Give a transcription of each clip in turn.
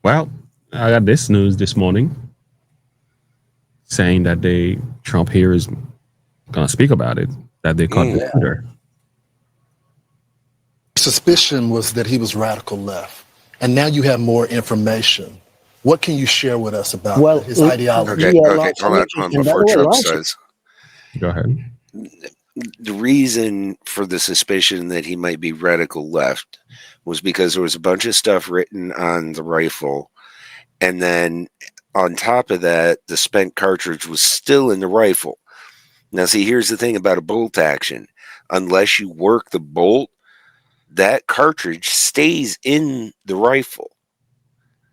Well, I got this news this morning saying that Trump here is gonna speak about it. That they caught the shooter. Suspicion was that he was radical left, and now you have more information. What can you share with us about his ideology? Okay, hold on. Before Trump says, go ahead. The reason for the suspicion that he might be radical left was because there was a bunch of stuff written on the rifle, and then on top of that, the spent cartridge was still in the rifle. Now, see, here's the thing about a bolt action. Unless you work the bolt, that cartridge stays in the rifle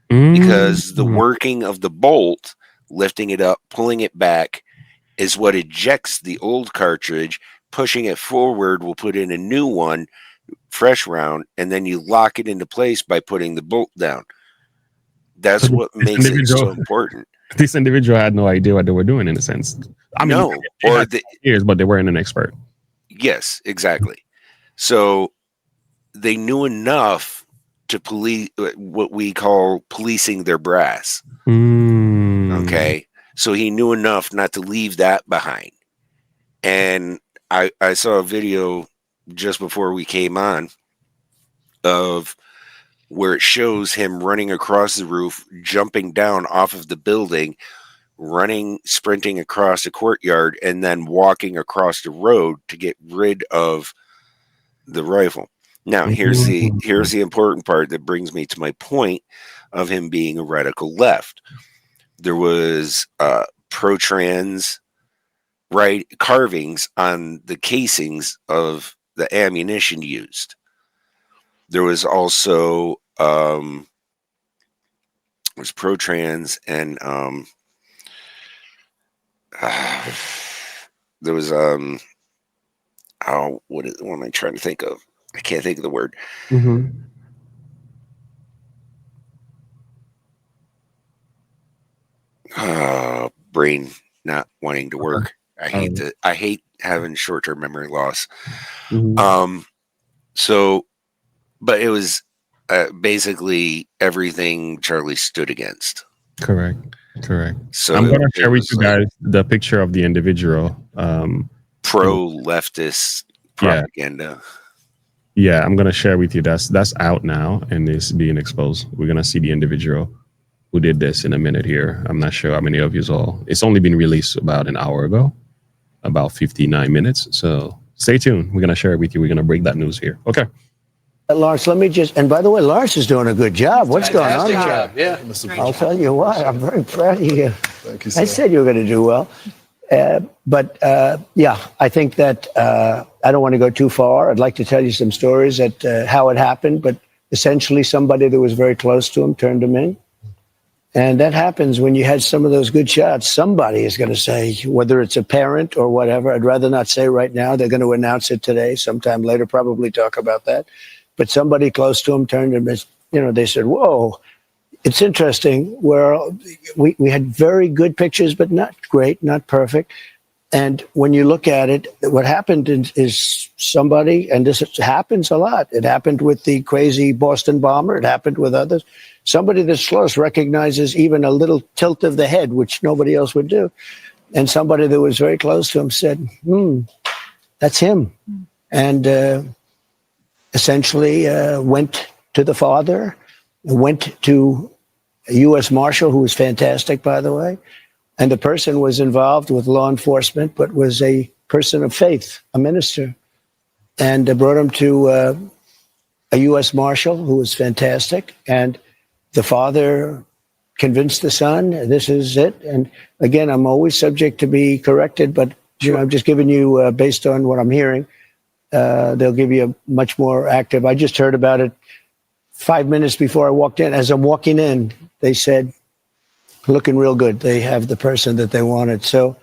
because the working of the bolt, lifting it up, pulling it back, is what ejects the old cartridge. Pushing it forward will put in a new one, fresh round, and then you lock it into place by putting the bolt down. That's what makes it so important. This individual had no idea what they were doing, in a sense. I mean, no, or the years, but they weren't an expert. Yes, exactly. So they knew enough to police what we call policing their brass. Okay, so he knew enough not to leave that behind. And I saw a video just before we came on of where it shows him running across the roof, jumping down off of the building, sprinting across the courtyard, and then walking across the road to get rid of the rifle. Now, here's the important part that brings me to my point of him being a radical left. There was pro-trans carvings on the casings of the ammunition used. There was also was pro-trans, and there was what am I trying to think of? I can't think of the word. Brain not wanting to work. I hate having short-term memory loss. So, but it was basically everything Charlie stood against. Correct. So I'm gonna share with you guys the picture of the individual. Pro-leftist propaganda. Yeah, I'm gonna share with you. That's out now and is being exposed. We're gonna see the individual who did this in a minute here. I'm not sure how many of you saw. It's only been released about an hour ago, about 59 minutes. So stay tuned. We're gonna share it with you. We're gonna break that news here. Okay. Lars, let me and by the way, Lars is doing a good job. What's going on? Job. Yeah. I'll tell you what, I'm very proud of you. Thank you, sir. I said you were going to do well. I think that I don't want to go too far. I'd like to tell you some stories at how it happened, but essentially somebody that was very close to him turned him in. And that happens when you had some of those good shots. Somebody is going to say, whether it's a parent or whatever, I'd rather not say right now. They're going to announce it today, sometime later, probably talk about that. But somebody close to him turned him, they said, whoa, it's interesting where we had very good pictures, but not great, not perfect. And when you look at it, what happened is somebody, and this happens a lot. It happened with the crazy Boston bomber. It happened with others. Somebody that's close recognizes even a little tilt of the head, which nobody else would do. And somebody that was very close to him said, that's him. And essentially went to the father, went to a U.S. Marshal, who was fantastic, by the way. And the person was involved with law enforcement, but was a person of faith, a minister. And brought him to a U.S. Marshal, who was fantastic. And the father convinced the son, this is it. And again, I'm always subject to be corrected, but I'm just giving you, based on what I'm hearing, they'll give you a much more active. I just heard about it 5 minutes before I walked in. As I'm walking in, they said, looking real good. They have the person that they wanted. So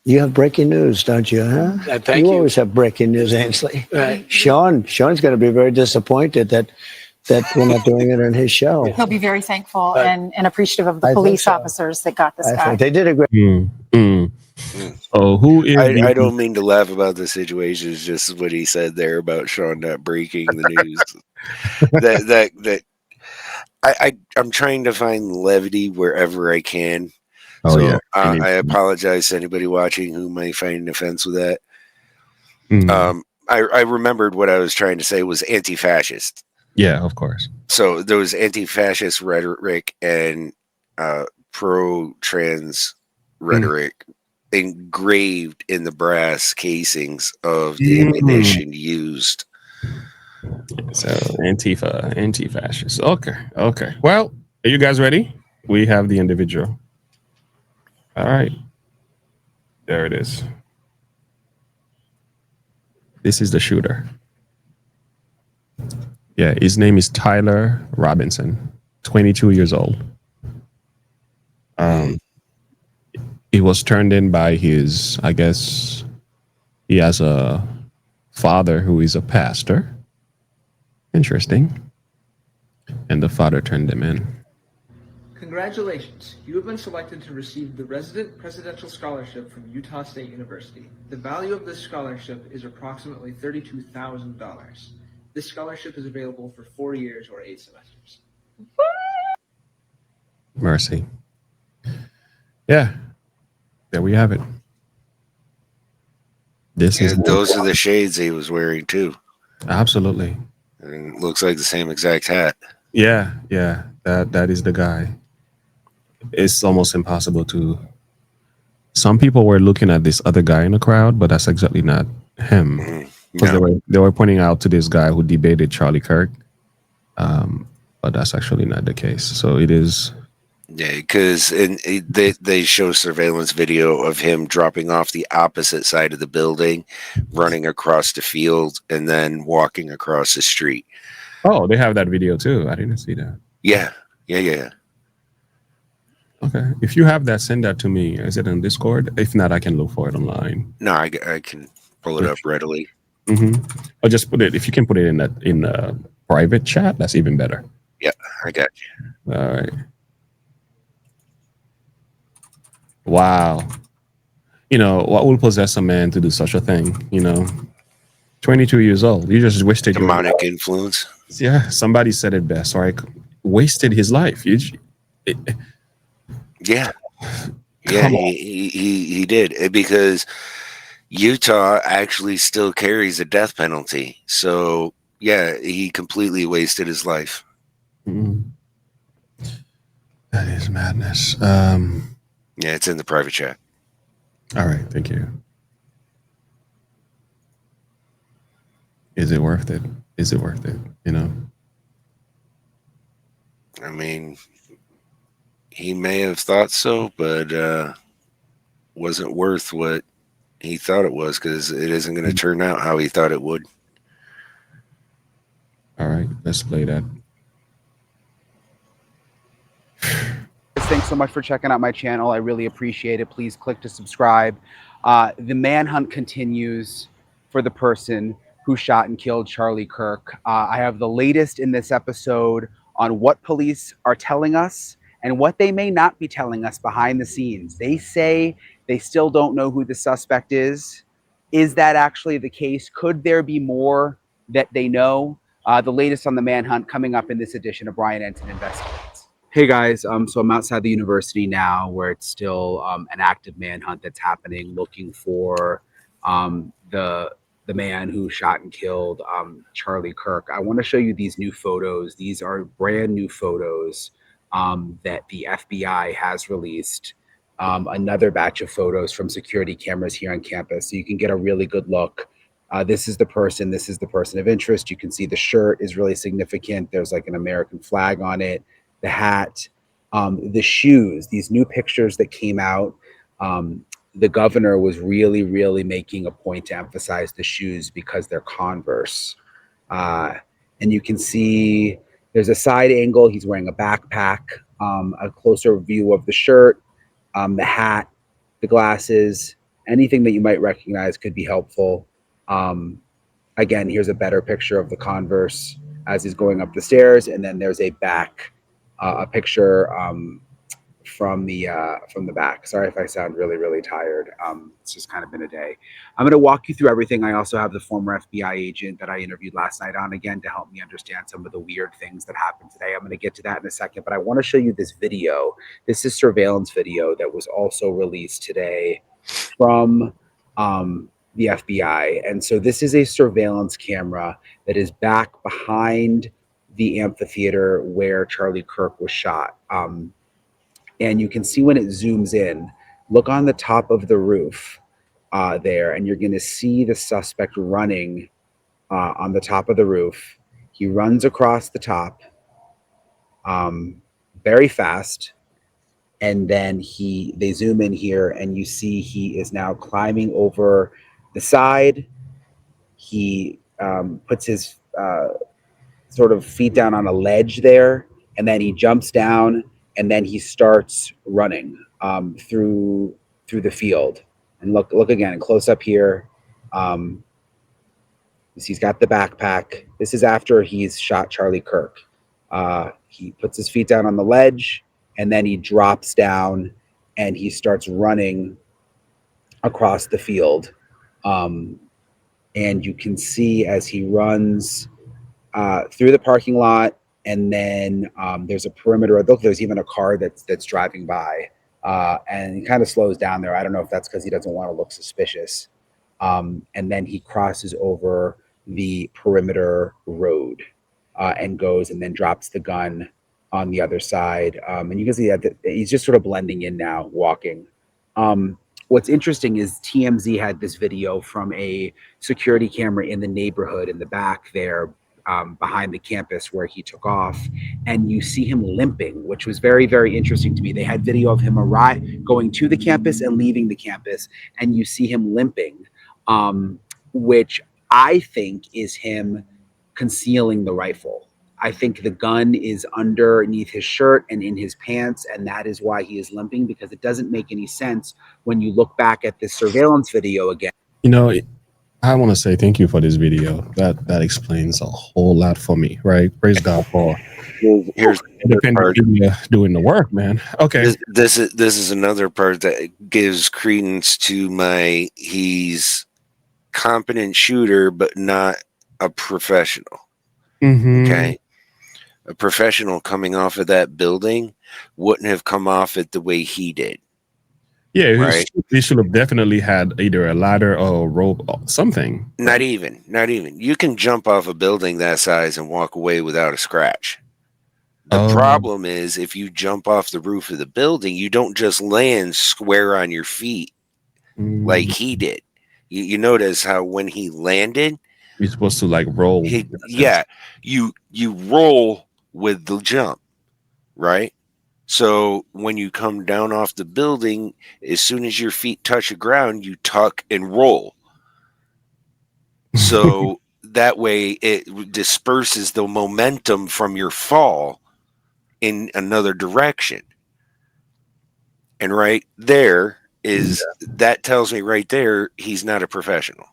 you have breaking news, don't you? Huh? Thank you. You always have breaking news, Ainsley. Right. Sean's going to be very disappointed that we're not doing it on his show. He'll be very thankful and appreciative of the police officers that got this guy. They did a great. Oh, who is? I don't mean to laugh about the situation. It's just what he said there about Sean not breaking the news. that I'm trying to find levity wherever I can. Oh So yeah. I apologize to anybody watching who might find an offense with that. Mhm. I remembered what I was trying to say was anti-fascist. Yeah, of course. So there was anti-fascist rhetoric and pro-trans rhetoric engraved in the brass casings of the ammunition used. So Antifa, anti-fascist. Okay, okay. Well, are you guys ready? We have the individual. All right, there it is. This is the shooter. Yeah, his name is Tyler Robinson, 22 years old. He was turned in by his, I guess, he has a father who is a pastor. Interesting. And the father turned him in. Congratulations, you have been selected to receive the Resident Presidential Scholarship from Utah State University. The value of this scholarship is approximately $32,000. This scholarship is available for 4 years or 8 semesters. Mercy. Yeah, there we have it. This is Those are the shades he was wearing too. absolutely. And it looks like the same exact hat. Yeah, yeah. That is the guy. It's almost impossible to. Some people were looking at this other guy in the crowd, but that's exactly not him. Because they were pointing out to this guy who debated Charlie Kirk, but that's actually not the case. So it is. Yeah, because they show surveillance video of him dropping off the opposite side of the building, running across the field, and then walking across the street. Oh, they have that video too. I didn't see that. Yeah. Okay. If you have that, send that to me. Is it on Discord? If not, I can look for it online. No, I can pull it up readily. Or just put it. If you can put it in a private chat, that's even better. Yeah, I got you. All right. Wow. You know, what will possess a man to do such a thing? 22 years old. You just wasted Demonic influence. Yeah, somebody said it best. Right? Wasted his life. Yeah, he did, because Utah actually still carries a death penalty. So yeah, he completely wasted his life. That is madness. Yeah, it's in the private chat. All right, thank you. Is it worth it? Is it worth it? I mean, he may have thought so, but wasn't worth what he thought it was, because it isn't going to turn out how he thought it would. All right, let's play that. Thanks so much for checking out my channel. I really appreciate it. Please click to subscribe. The manhunt continues for the person who shot and killed Charlie Kirk. I have the latest in this episode on what police are telling us and what they may not be telling us behind the scenes. They say they still don't know who the suspect is. Is that actually the case? Could there be more that they know? The latest on the manhunt coming up in this edition of Brian Ensign Investigates. Hey guys, so I'm outside the university now, where it's still an active manhunt that's happening, looking for the man who shot and killed Charlie Kirk. I want to show you these new photos. These are brand new photos that the FBI has released. Another batch of photos from security cameras here on campus, so you can get a really good look. This is the person. This is the person of interest. You can see the shirt is really significant. There's like an American flag on it. The hat, the shoes, these new pictures that came out. The governor was really, really making a point to emphasize the shoes because they're Converse. And you can see there's a side angle. He's wearing a backpack, a closer view of the shirt, the hat, the glasses, anything that you might recognize could be helpful. Again, here's a better picture of the Converse as he's going up the stairs. And then there's a picture from the back. Sorry if I sound really, really tired. It's just kind of been a day. I'm going to walk you through everything. I also have the former FBI agent that I interviewed last night on again to help me understand some of the weird things that happened today. I'm going to get to that in a second, but I want to show you this video. This is surveillance video that was also released today from the FBI. And so this is a surveillance camera that is back behind the amphitheater where Charlie Kirk was shot. And you can see when it zooms in, look on the top of the roof there, and you're going to see the suspect running on the top of the roof. He runs across the top very fast. And then they zoom in here and you see he is now climbing over the side. He puts his sort of feet down on a ledge there, and then he jumps down, and then he starts running through the field. And look again, close up here. He's got the backpack. This is after he's shot Charlie Kirk. He puts his feet down on the ledge, and then he drops down, and he starts running across the field. And you can see as he runs through the parking lot, and then there's a perimeter. Look, there's even a car that's driving by, and he kind of slows down there. I don't know if that's because he doesn't want to look suspicious. And then he crosses over the perimeter road and goes and then drops the gun on the other side. And you can see that he's just sort of blending in now, walking. What's interesting is TMZ had this video from a security camera in the neighborhood in the back there, behind the campus where he took off, and you see him limping, which was very, very interesting to me. They had video of him going to the campus and leaving the campus, and you see him limping, which I think is him concealing the rifle. I think the gun is underneath his shirt and in his pants, and that is why he is limping, because it doesn't make any sense when you look back at this surveillance video again. You know, I want to say thank you for this video. That explains a whole lot for me, right? Praise God for Here's independent media doing the work, man. Okay. This is another part that gives credence to he's competent shooter, but not a professional. Mm-hmm. Okay. A professional coming off of that building wouldn't have come off it the way he did. Yeah, right. He should have definitely had either a ladder or a rope or something. Not even. You can jump off a building that size and walk away without a scratch. The problem is if you jump off the roof of the building, you don't just land square on your feet like he did. You notice how when he landed, you're supposed to like roll. You roll with the jump, right? So when you come down off the building, as soon as your feet touch the ground, you tuck and roll. So that way it disperses the momentum from your fall in another direction. And right there that tells me right there, he's not a professional.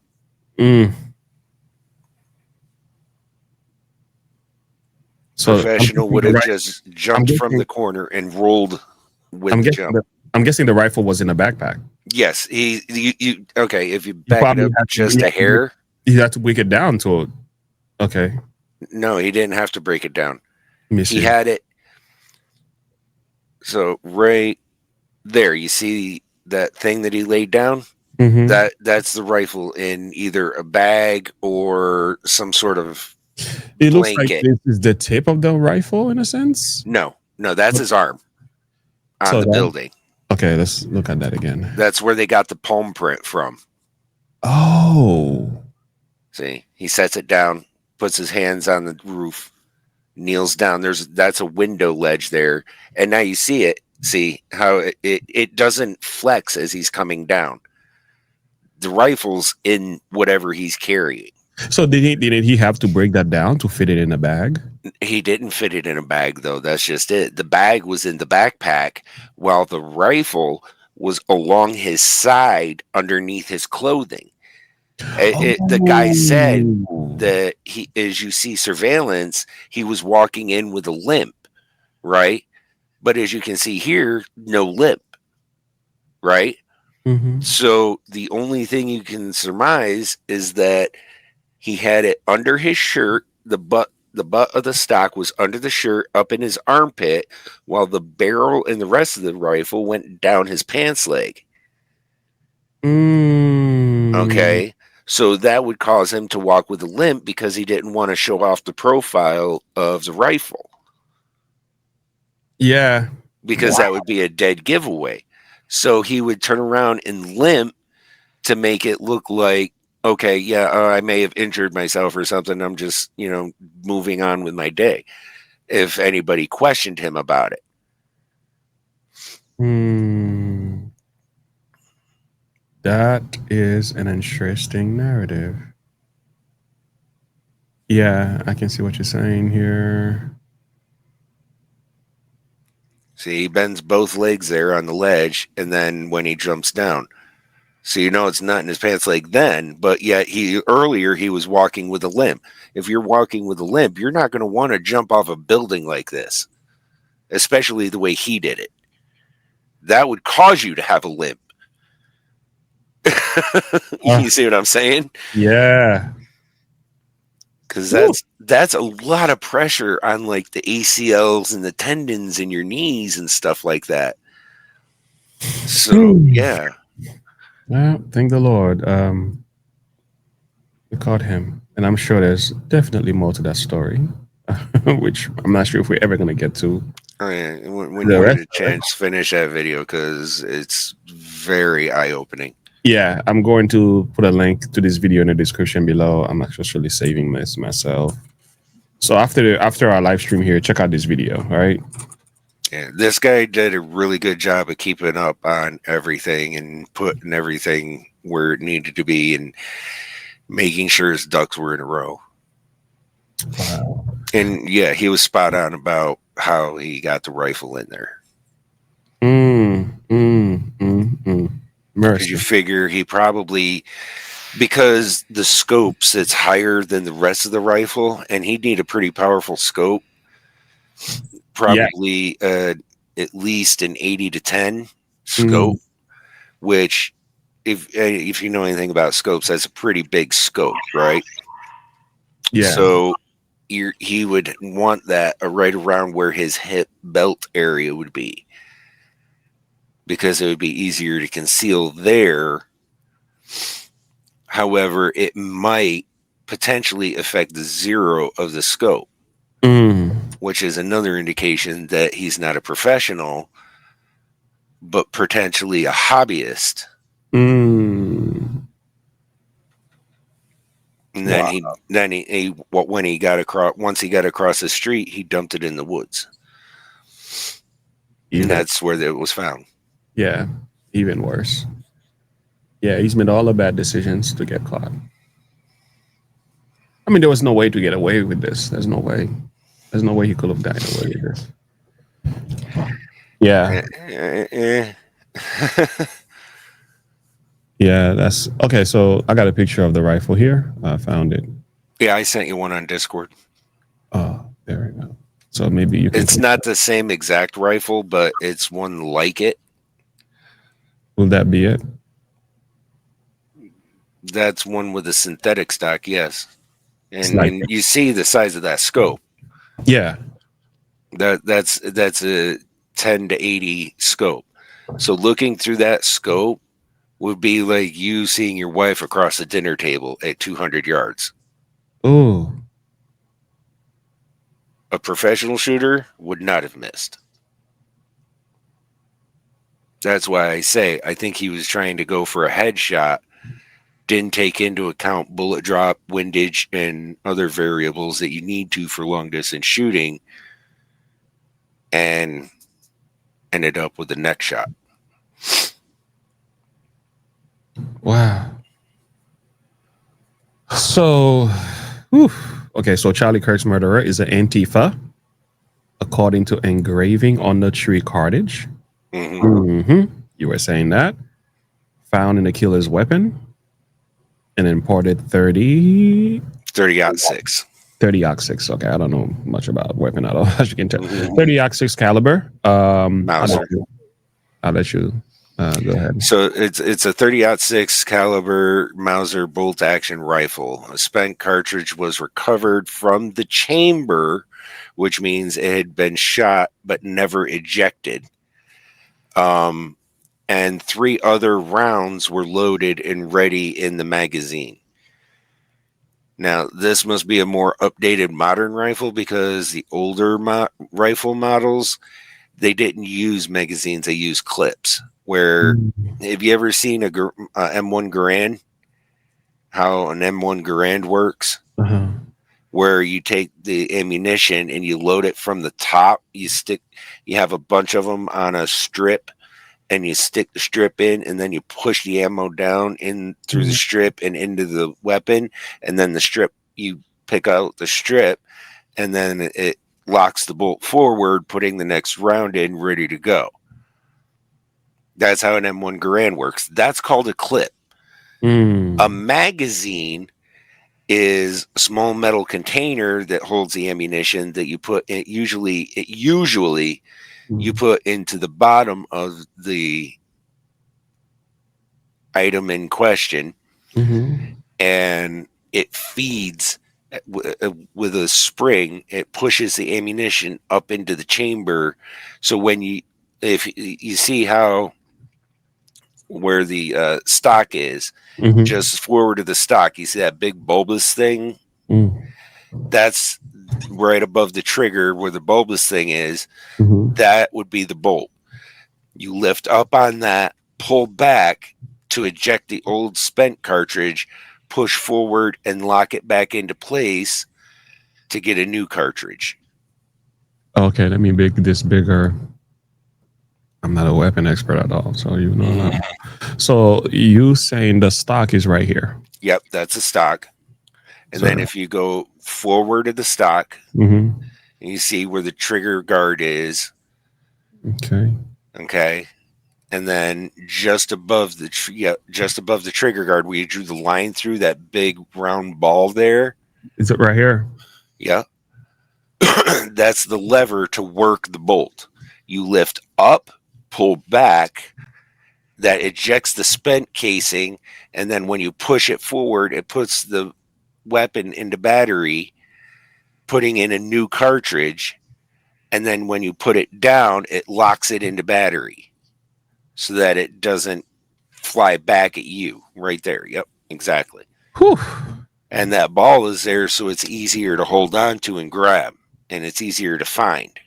So professional would have just jumped from the corner and rolled with the jump. I'm guessing the rifle was in a backpack. Yes, okay. If you back it up just a hair, you have to break it down to it. Okay. No, he didn't have to break it down. He had it. So right there, you see that thing that he laid down? Mm-hmm. That's the rifle in either a bag or some sort of It blanket. Looks like this is the tip of the rifle in a sense. No, that's his arm on the building. Okay, let's look at that again. That's where they got the palm print from. Oh. See, he sets it down, puts his hands on the roof, kneels down. That's a window ledge there. And now you see it. See how it doesn't flex as he's coming down. The rifle's in whatever he's carrying. So did he have to break that down to fit it in a bag? He didn't fit it in a bag, though. That's just it. The bag was in the backpack, while the rifle was along his side underneath his clothing. The guy said that as you see surveillance, he was walking in with a limp, right? But as you can see here, no limp, right? Mm-hmm. So the only thing you can surmise is that he had it under his shirt. The butt of the stock was under the shirt, up in his armpit, while the barrel and the rest of the rifle went down his pants leg. Okay. So that would cause him to walk with a limp because he didn't want to show off the profile of the rifle. Yeah. Because that would be a dead giveaway. So he would turn around and limp to make it look like, okay, yeah, I may have injured myself or something. I'm just, moving on with my day. If anybody questioned him about it. That is an interesting narrative. Yeah, I can see what you're saying here. See, he bends both legs there on the ledge, and then when he jumps down. So it's not in his pants leg then, but yet earlier he was walking with a limp. If you're walking with a limp, you're not going to want to jump off a building like this, especially the way he did it. That would cause you to have a limp. You see what I'm saying? Yeah. Because that's a lot of pressure on like the ACLs and the tendons in your knees and stuff like that. So yeah. Well, thank the Lord. We caught him, and I'm sure there's definitely more to that story, which I'm not sure if we're ever going to get to. Oh, yeah. When you get a chance, finish that video because it's very eye-opening. Yeah, I'm going to put a link to this video in the description below. I'm actually saving this myself. So after our live stream here, check out this video. All right. Yeah, this guy did a really good job of keeping up on everything and putting everything where it needed to be and making sure his ducks were in a row. Wow. And yeah, he was spot on about how he got the rifle in there. Because you figure he probably, because the scope sits higher than the rest of the rifle, and he'd need a pretty powerful scope. Probably at least an 80 to 10 scope, which if you know anything about scopes, that's a pretty big scope, right? Yeah. So he would want that right around where his hip belt area would be, because it would be easier to conceal there. However, it might potentially affect the zero of the scope, which is another indication that he's not a professional, but potentially a hobbyist. And then when he got across, once he got across the street, he dumped it in the woods. And that's where it was found. Yeah, even worse. Yeah, he's made all the bad decisions to get caught. I mean, there was no way to get away with this. There's no way. There's no way he could have gotten away with this. Yeah. Yeah, that's okay. So I got a picture of the rifle here. I found it. Yeah, I sent you one on Discord. Oh, there we go. So maybe you can. It's not the same exact rifle, but it's one like it. Will that be it? That's one with a synthetic stock, yes. And you see the size of that scope. Yeah. That's a 10 to 80 scope. So looking through that scope would be like you seeing your wife across the dinner table at 200 yards. Oh. A professional shooter would not have missed. That's why I say I think he was trying to go for a headshot, didn't take into account bullet drop, windage, and other variables that you need to for long distance shooting, and ended up with the neck shot. Wow. So, okay, so Charlie Kirk's murderer is an Antifa, according to engraving on the tree cordage. You were saying that. Found in the killer's weapon. An imported 30-06. 30-06. Okay, I don't know much about weapon at all, as you can tell. Mhm. 30-06 caliber. Mauser. I'll let you go ahead. So it's a 30-06 caliber Mauser bolt action rifle. A spent cartridge was recovered from the chamber, which means it had been shot but never ejected. And 3 other rounds were loaded and ready in the magazine. Now, this must be a more updated modern rifle because the older rifle models, they didn't use magazines, they used clips. Where, have you ever seen a M1 Garand? How an M1 Garand works? Uh-huh. Where you take the ammunition and you load it from the top. You have a bunch of them on a strip, and you stick the strip in, and then you push the ammo down in through the strip and into the weapon, and then the strip, you pick out the strip, and then it locks the bolt forward, putting the next round in, ready to go. That's how an M1 Garand works. That's called a clip. A magazine is a small metal container that holds the ammunition that you put in. Usually you put into the bottom of the item in question, and it feeds with a spring. It pushes the ammunition up into the chamber. So when if you see how where the stock is, just forward of the stock, you see that big bulbous thing? That's right above the trigger where the bulbous thing is. That would be the bolt. You lift up on that, pull back to eject the old spent cartridge, push forward and lock it back into place to get a new cartridge. Okay, let me make this bigger. I'm not a weapon expert at all, so you know. So you saying the stock is right here? Yep, that's a stock. And then if you go forward of the stock, and you see where the trigger guard is. Okay. And then just above the trigger guard, where you drew the line through that big round ball there. Is it right here? Yeah. That's the lever to work the bolt. You lift up, pull back, that ejects the spent casing, and then when you push it forward, it puts the weapon into battery, putting in a new cartridge, and then when you put it down, it locks it into battery so that it doesn't fly back at you right there. Yep, exactly. Whew. And that ball is there so it's easier to hold on to and grab, and it's easier to find.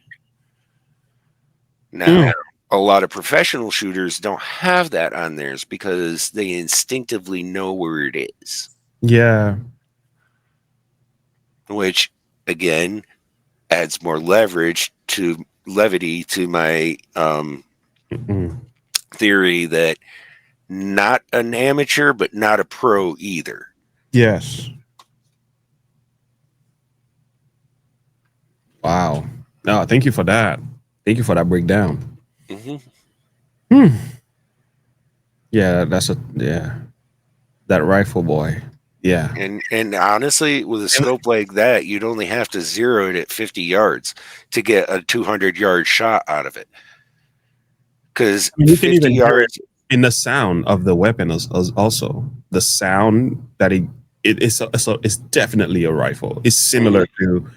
Now, a lot of professional shooters don't have that on theirs because they instinctively know where it is. Yeah. Which, again, adds more levity to my theory that not an amateur, but not a pro either. Yes. Wow. No, thank you for that. Thank you for that breakdown. Yeah, that rifle boy. Yeah. And honestly, with a scope like that, you'd only have to zero it at 50 yards to get a 200-yard shot out of it. Because you can even hear it in the sound of the weapon also. The sound that it's definitely a rifle. It's similar to,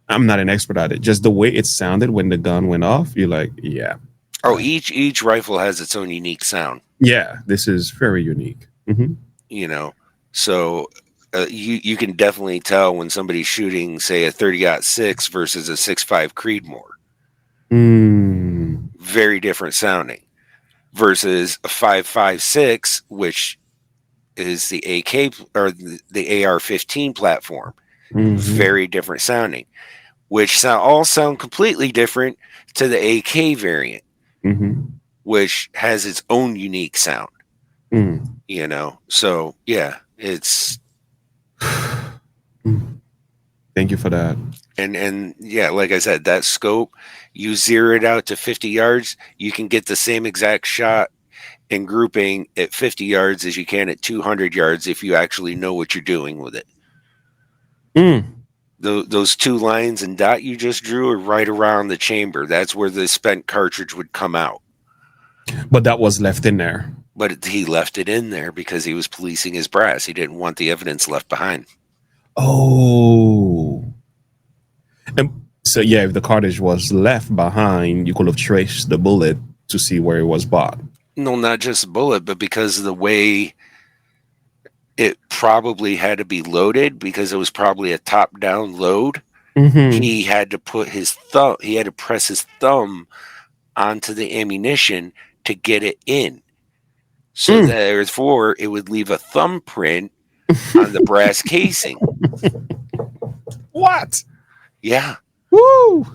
I'm not an expert at it, just the way it sounded when the gun went off, you're like, yeah. Oh, each rifle has its own unique sound. Yeah, this is very unique. You know, so you can definitely tell when somebody's shooting, say, a 30-06 versus a 6.5 Creedmoor. Very different sounding. Versus a 5.56, which is the AK or the AR-15 platform. Very different sounding. Which all sound completely different to the AK variant, which has its own unique sound. You know, so yeah, it's. Thank you for that. And yeah, like I said, that scope, you zero it out to 50 yards, you can get the same exact shot and grouping at 50 yards as you can at 200 yards if you actually know what you're doing with it. those two lines and dot you just drew are right around the chamber. That's where the spent cartridge would come out. But that was left in there. But he left it in there because he was policing his brass. He didn't want the evidence left behind. Oh. And so, yeah, if the cartridge was left behind, you could have traced the bullet to see where it was bought. No, not just the bullet, but because of the way it probably had to be loaded, because it was probably a top-down load. Mm-hmm. He had to press his thumb onto the ammunition to get it in. So therefore, it would leave a thumbprint on the brass casing. What? Yeah. Woo!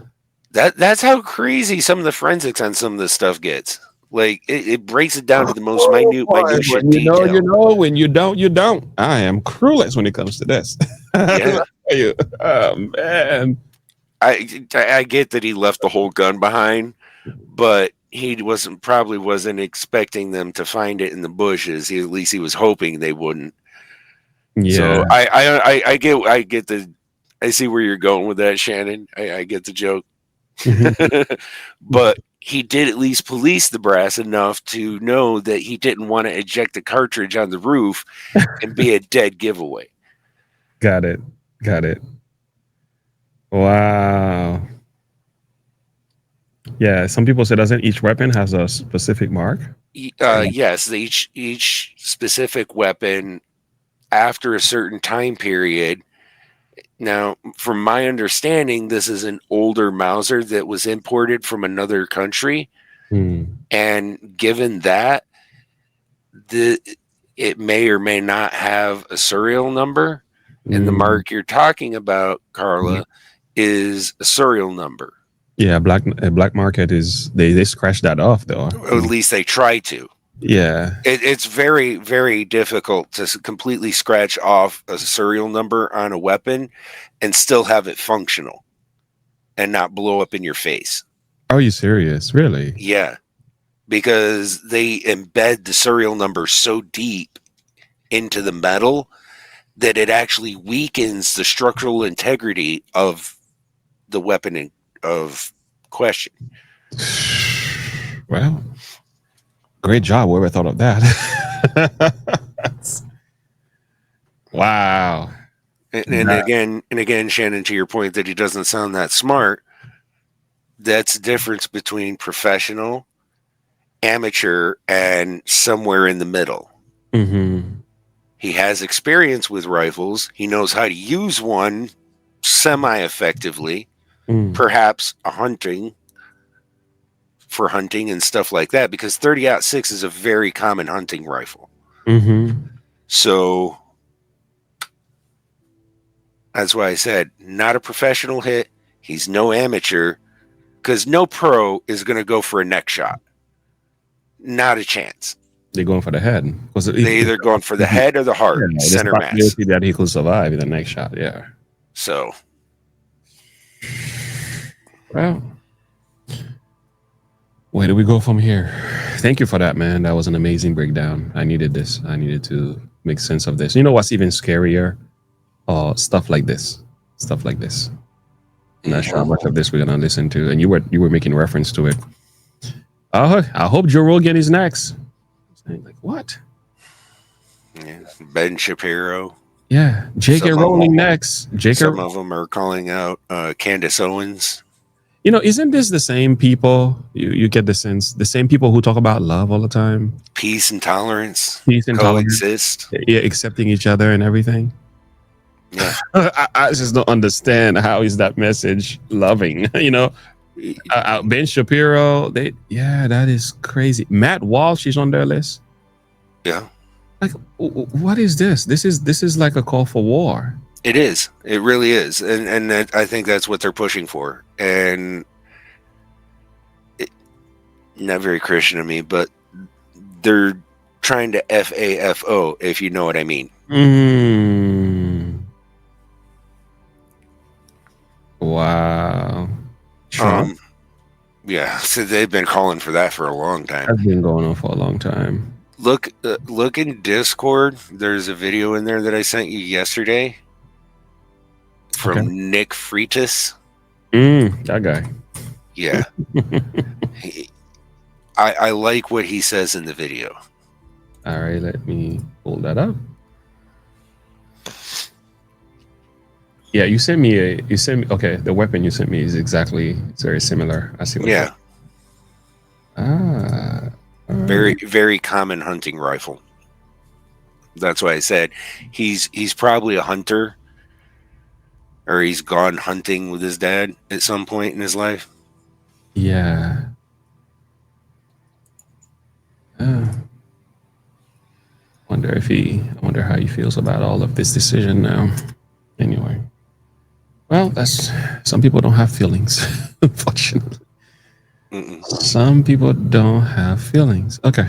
That's how crazy some of the forensics on some of this stuff gets. Like, it breaks it down to the most minute When you know, you know. When you don't, you don't. I am clueless when it comes to this. Yeah. Oh, man. I get that he left the whole gun behind, but he probably wasn't expecting them to find it in the bushes. At least he was hoping they wouldn't. Yeah. So I get I see where you're going with that, Shannon. I get the joke. But he did at least police the brass enough to know that he didn't want to eject the cartridge on the roof and be a dead giveaway. Got it. Wow. Yeah, some people say doesn't each weapon has a specific mark? Yes, each specific weapon after a certain time period. Now, from my understanding, this is an older Mauser that was imported from another country. And given that, it may or may not have a serial number. And the mark you're talking about, Carla, is a serial number. Yeah, black market is they scratch that off though. Or at least they try to. Yeah. It's very, very difficult to completely scratch off a serial number on a weapon and still have it functional and not blow up in your face. Are you serious? Really? Yeah. Because they embed the serial number so deep into the metal that it actually weakens the structural integrity of the weapon of question. Well, great job. Whoever thought of that. Wow. And again, Shannon, to your point that he doesn't sound that smart, that's the difference between professional, amateur, and somewhere in the middle. He has experience with rifles. He knows how to use one semi-effectively, perhaps for hunting and stuff like that, because 30-06 is a very common hunting rifle. So that's why I said not a professional hit. He's no amateur, because no pro is going to go for a neck shot. Not a chance. They're going for the head. They're either going for the head or the heart, center mass. That he could survive in the next shot. Yeah. So, well, where do we go from here? Thank you for that, man. That was an amazing breakdown. I needed this. I needed to make sense of this. You know what's even scarier? Stuff like this. I'm not sure how much of this we're gonna listen to, and you were making reference to it. I hope Joe Rogan is next. Like what? Yeah, Ben Shapiro. Yeah, J.K. Rowling next. Some of them are calling out Candace Owens. You know, isn't this the same people? You get the sense, the same people who talk about love all the time, peace and tolerance, coexist, yeah, accepting each other and everything. Yeah, I just don't understand how is that message loving. You know, Ben Shapiro. That is crazy. Matt Walsh is on their list. Yeah, like what is this? This is like a call for war. It is. It really is, and I think that's what they're pushing for. And not very Christian of me, but they're trying to FAFO, if you know what I mean. Wow. Trump? Yeah, so they've been calling for that for a long time. That's been going on for a long time. Look in Discord. There's a video in there that I sent you yesterday from Nick Freitas. That guy. Yeah. I like what he says in the video. All right, let me pull that up. Yeah, you sent me okay, the weapon you sent me is it's very similar. I see what Yeah. Very Very common hunting rifle. That's why I said he's probably a hunter, or he's gone hunting with his dad at some point in his life. Yeah. I wonder how he feels about all of this decision now. Anyway. Well, some people don't have feelings, unfortunately. Some people don't have feelings. Okay.